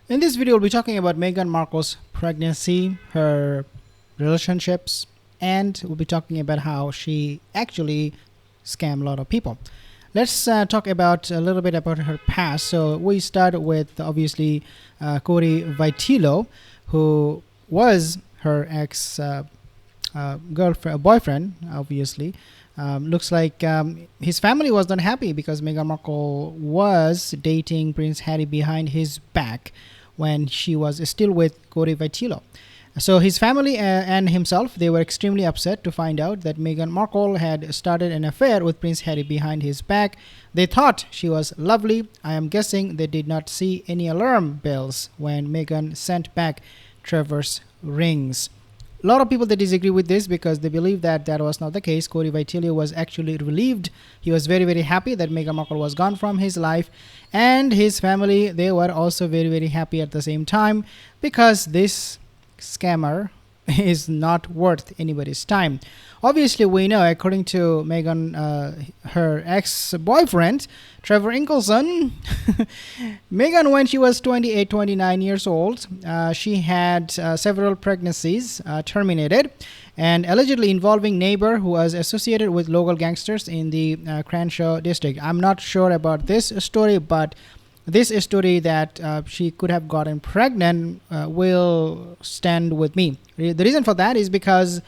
In this video, we'll be talking about Meghan Markle's pregnancy, her relationships, and we'll be talking about how she actually scammed a lot of people. Let's talk about a little bit about her past. So we start with obviously Corey Vitello, who was her ex girlfriend, boyfriend, obviously. Looks like his family was not happy because Meghan Markle was dating Prince Harry behind his back when she was still with Corey Vitello. So his family and himself, they were extremely upset to find out that Meghan Markle had started an affair with Prince Harry behind his back. They thought she was lovely. I am guessing they did not see any alarm bells when Meghan sent back Trevor's rings. A lot of people they disagree with this because they believe that that was not the case. Corey Vitello was actually relieved. He was very, very happy that Meghan Markle was gone from his life, and his family, they were also very, very happy at the same time because this scammer is not worth anybody's time. Obviously, we know, according to Meghan, her ex-boyfriend, Trevor Inckelson, Meghan, when she was 28, 29 years old, she had several pregnancies terminated and allegedly involving neighbor who was associated with local gangsters in the Crenshaw district. I'm not sure about this story, but this story that she could have gotten pregnant will stand with me. The reason for that is because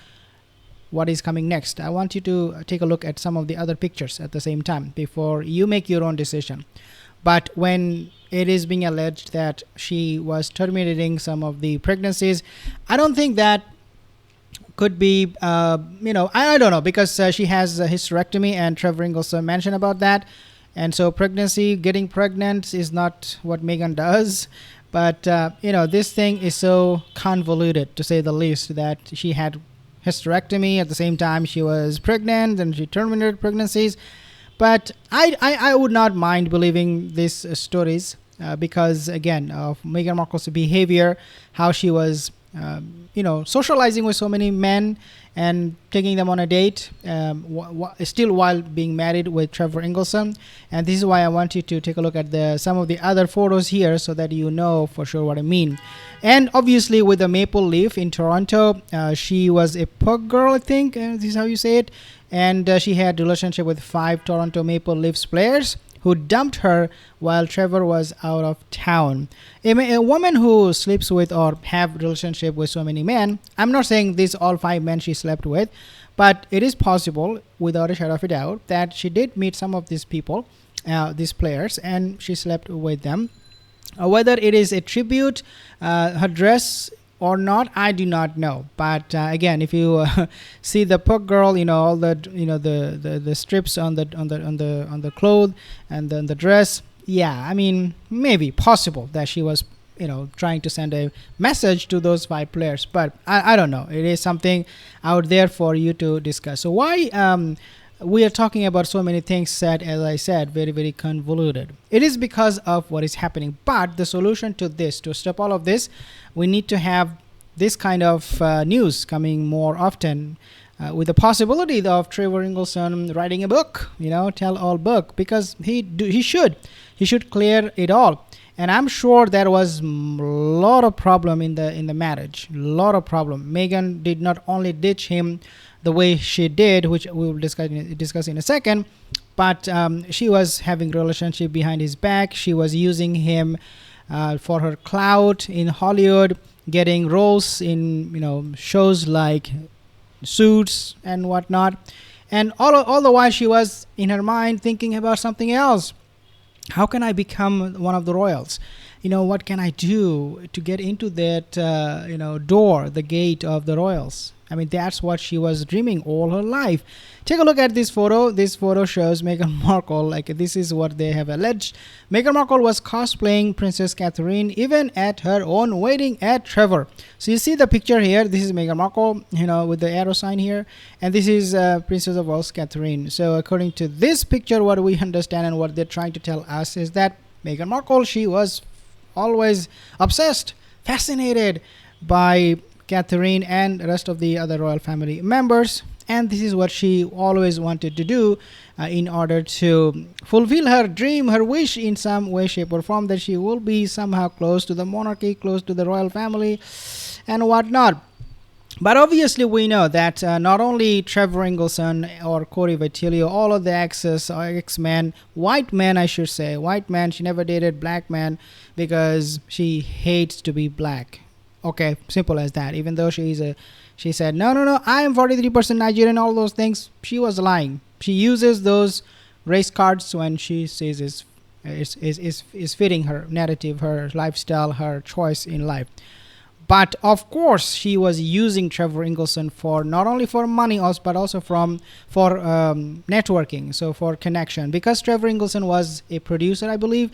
what is coming next. I want you to take a look at some of the other pictures at the same time before you make your own decision. But when it is being alleged that she was terminating some of the pregnancies, I don't think that could be, I don't know, because she has a hysterectomy and Trevor Ingles mentioned about that. And so getting pregnant is not what Meghan does. But, this thing is so convoluted, to say the least, that she had hysterectomy at the same time she was pregnant and she terminated pregnancies. But I would not mind believing these stories because, again, of Meghan Markle's behavior, how she was, socializing with so many men and taking them on a date, still while being married with Trevor Ingleson. And this is why I want you to take a look at some of the other photos here so that you know for sure what I mean. And obviously with the Maple Leaf in Toronto, she was a pug girl, I think, this is how you say it. And she had a relationship with 5 Toronto Maple Leafs players who dumped her while Trevor was out of town. A woman who sleeps with or have relationship with so many men, I'm not saying these all 5 men she slept with, but it is possible, without a shadow of a doubt, that she did meet some of these people, these players, and she slept with them. Whether it is a tribute, her dress or not, I do not know. But again, if you see the pug girl, all the the strips on the clothes and then the dress, yeah, I mean, maybe possible that she was trying to send a message to those 5 players. But I don't know. It is something out there for you to discuss. So why we are talking about so many things that, as I said, very, very convoluted. It is because of what is happening. But the solution to this, to stop all of this, we need to have this kind of news coming more often, with the possibility of Trevor Ingleson writing a book, tell-all book, because he should clear it all. And I'm sure there was a lot of problem in the marriage, lot of problem. Meghan did not only ditch him the way she did, which we will discuss in a second, but she was having relationship behind his back. She was using him for her clout in Hollywood, getting roles in shows like Suits and whatnot, and all the while she was in her mind thinking about something else. How can I become one of the royals? What can I do to get into that door, the gate of the royals? I mean, that's what she was dreaming all her life. Take a look at this photo. This photo shows Meghan Markle. This is what they have alleged. Meghan Markle was cosplaying Princess Catherine even at her own wedding at Trevor. So you see the picture here. This is Meghan Markle, with the arrow sign here. And this is Princess of Wales Catherine. So according to this picture, what we understand and what they're trying to tell us is that Meghan Markle, she was always obsessed, fascinated by Catherine and the rest of the other royal family members. and this is what she always wanted to do in order to fulfill her dream, her wish in some way, shape, or form, that she will be somehow close to the monarchy, close to the royal family, and whatnot. But obviously, we know that not only Trevor Ingleson or Corey Vitilio, all of the exes or X-Men, white men, I should say, white men, she never dated black men because she hates to be black. Okay, simple as that. Even though she said, no, I am 43% Nigerian, all those things, she was lying. She uses those race cards when she says is fitting her narrative, her lifestyle, her choice in life. But of course, she was using Trevor Ingleson for not only for money, but also for networking, so for connection. Because Trevor Ingleson was a producer, I believe,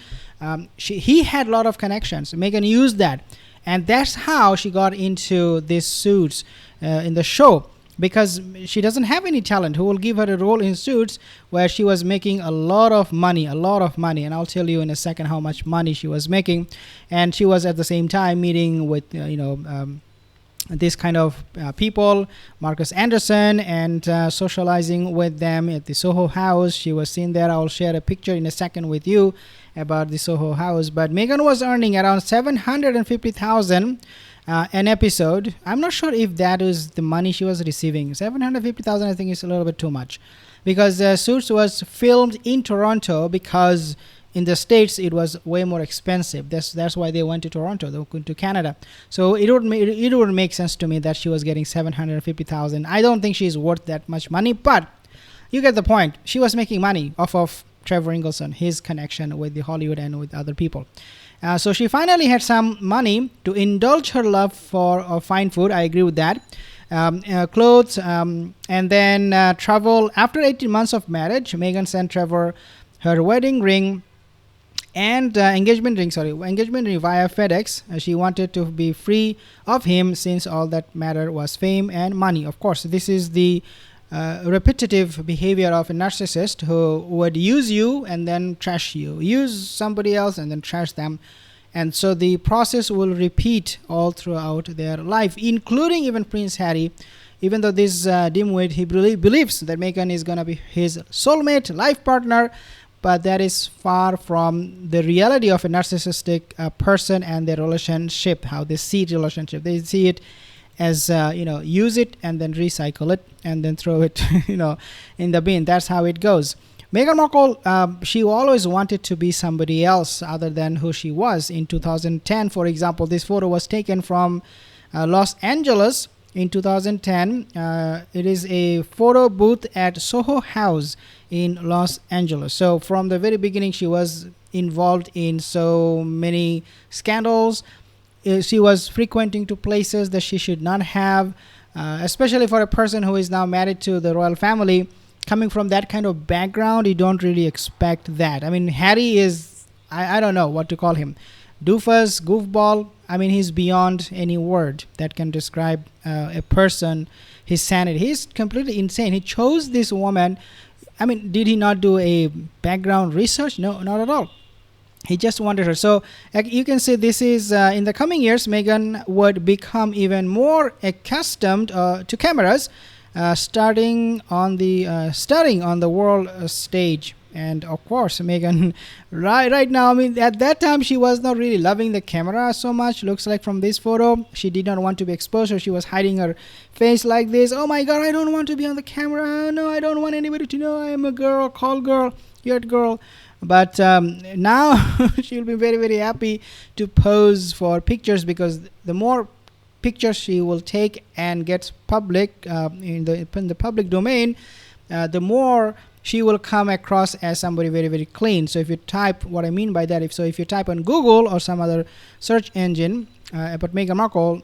he had a lot of connections. Meghan used that, and that's how she got into these suits in the show. Because she doesn't have any talent. Who will give her a role in Suits, where she was making a lot of money, and I'll tell you in a second how much money she was making. And she was at the same time meeting with this kind of people, Marcus Anderson, and socializing with them at the Soho House. She was seen there. I'll share a picture in a second with you about the Soho House. But Meghan was earning around 750,000 an episode. I'm not sure if that is the money she was receiving. 750,000, I think, is a little bit too much, because Suits was filmed in Toronto, because in the States it was way more expensive. That's why they went to Toronto. They went to Canada. So it would make sense to me that she was getting 750,000. I don't think she's worth that much money, but you get the point. She was making money off of Trevor Ingleson, his connection with the Hollywood and with other people. So she finally had some money to indulge her love for fine food. I agree with that. Clothes, and then travel. After 18 months of marriage, Meghan sent Trevor her wedding ring and engagement ring via FedEx. She wanted to be free of him, since all that mattered was fame and money. Of course, this is the repetitive behavior of a narcissist who would use you and then trash you, use somebody else and then trash them. And so the process will repeat all throughout their life, including even Prince Harry. Even though this dimwit, he believes that Meghan is going to be his soulmate, life partner, but that is far from the reality of a narcissistic person and their relationship, how they see relationship. They see it as use it and then recycle it and then throw it in the bin. That's how it goes. Meghan Markle, she always wanted to be somebody else other than who she was. In 2010, for example, this photo was taken from Los Angeles in 2010. It is a photo booth at Soho House in Los Angeles. So from the very beginning, she was involved in so many scandals. She was frequenting to places that she should not have, especially for a person who is now married to the royal family. Coming from that kind of background, you don't really expect that. I mean, Harry is, I don't know what to call him. Doofus, goofball. I mean, he's beyond any word that can describe a person, his sanity. He's completely insane. He chose this woman. I mean, did he not do a background research? No, not at all. He just wanted her. So you can see this is in the coming years, Meghan would become even more accustomed to cameras, starting on the world stage. And of course, Meghan, right now, I mean, at that time, she was not really loving the camera so much. Looks like from this photo, she did not want to be exposed, so she was hiding her face like this. Oh my God, I don't want to be on the camera. No, I don't want anybody to know I am a girl, call girl, yet girl. But now she'll be very, very happy to pose for pictures, because the more pictures she will take and gets public in the public domain, the more she will come across as somebody very, very clean. So if you type, what I mean by that, if you type on Google or some other search engine about Meghan Markle,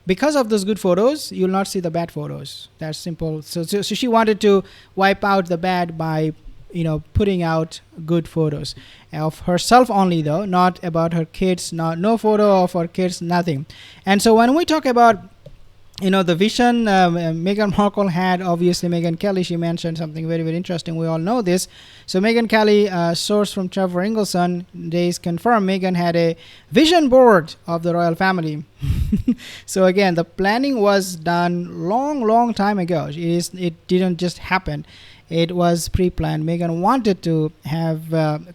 because of those good photos, you'll not see the bad photos. That's simple. So she wanted to wipe out the bad by putting out good photos of herself only, though, not about her kids, no photo of her kids, nothing. And so when we talk about the vision Meghan Markle had, obviously Meghan Kelly, she mentioned something very, very interesting. We all know this. So Meghan Kelly, source from Trevor Ingleson, days confirm Meghan had a vision board of the royal family. So again, the planning was done long time ago. It didn't just happen. It was pre-planned. Meghan wanted to have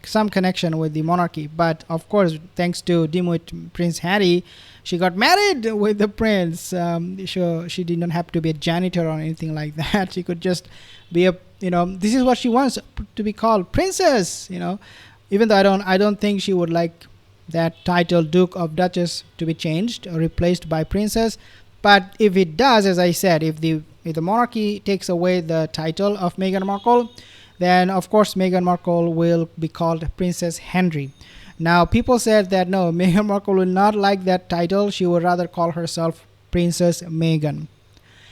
some connection with the monarchy, but of course, thanks to dealing with Prince Harry, she got married with the prince. So she did not have to be a janitor or anything like that. She could just be a, this is what she wants, to be called princess. Even though I don't think she would like that title Duke of Duchess to be changed or replaced by princess. But if it does, as I said, if the monarchy takes away the title of Meghan Markle, then of course Meghan Markle will be called Princess Henry. Now people said that no, Meghan Markle will not like that title. She would rather call herself Princess Meghan.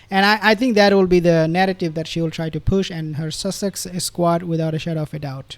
And I think that will be the narrative that she will try to push, and her Sussex squad, without a shadow of a doubt.